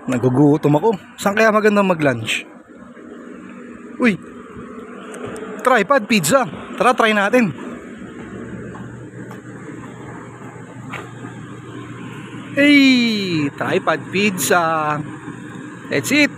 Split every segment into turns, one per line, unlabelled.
Nagugutom ako. Saan kaya magandang mag-lunch? Uy, tripod pizza. Tara, try natin. Hey, tripod pizza. That's it.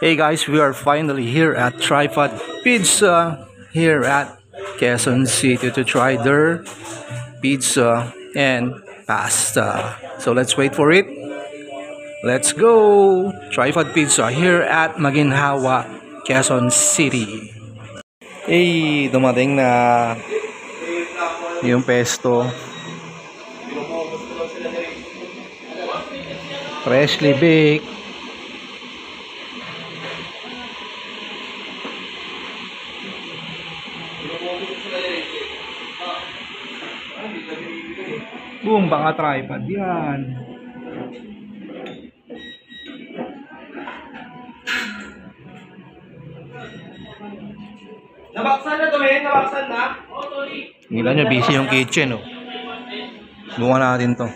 Hey guys, we are finally here at Tripod Pizza here at Quezon City to try their pizza and pasta. So let's wait for it. Let's go! Tripod Pizza here at Maginhawa, Quezon City. Hey, dumating na yung pesto. Freshly baked. Boom, baka tripod yan.
Nabaksan na to, men? Nabaksan na? Oo, Tony.
Nila nyo, busy yung kitchen, oh. Bunga natin to.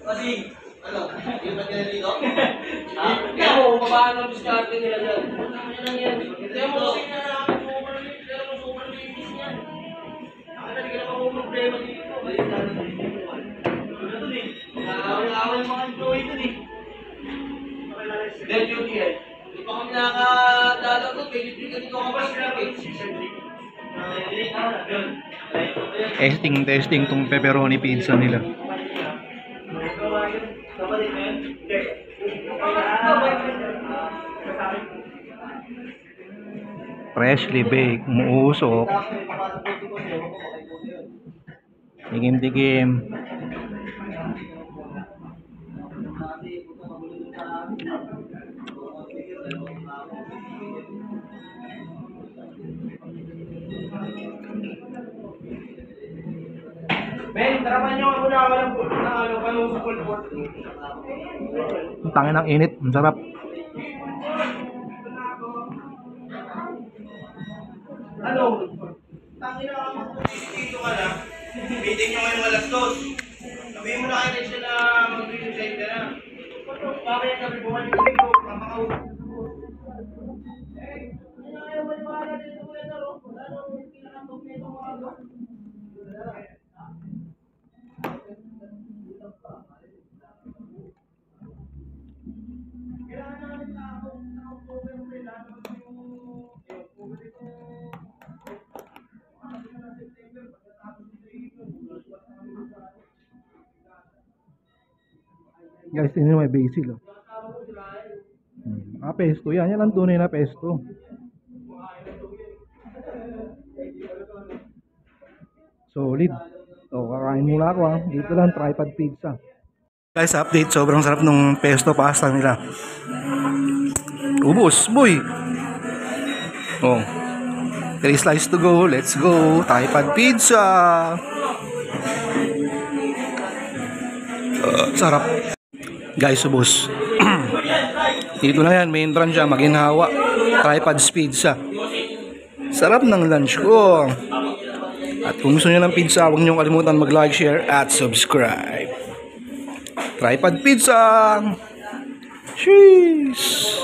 Kasi, ano? Yung ba't yan dito? Ha? Kaya mo, babaan ng diskarte nila dyan. Ano lang yan? Kaya mo kasi na namin overlap. Kaya mo overlapping yan. Nakita, di ka naman problema dito. Balik na natin dito. Ano to, eh? Nakawal mga employee to, eh. Dead duty, eh. Hindi pa kami nakadalaw to. Pwede dito ka pa sila, eh.
Testing tong pepperoni pizza nila. Freshly baked, umuusok. Tigim-tigim.
Ben, tarapan nyo ako na walang pool. Kanong sa pool.
Ang tangin ng init, ang sarap.
Ano? Tangin na ako dito ka na. Meeting nyo ngayong alas 2. Sabihin mo na kayo siya na mag-resign ka na. Bakit yung sabi bumalik ka dito? Papakausap.
Guys, ini may basil, oh. Pesto yan. Yan ang tunay na pesto. Solid. So, kakain muna ako, ha. Dito lang, tripod pizza. Guys, update. Sobrang sarap nung pesto pasta nila. Ubus, boy. Oh. 3 slices to go. Let's go. Tripod pizza. Sarap. Guys, ubos. Dito na yan, main brand siya, Maginhawa Tripod Pizza. Sarap ng lunch ko. At kung gusto nyo ng pizza, huwag nyo kalimutan mag-like, share, at subscribe. Tripod Pizza! Cheese!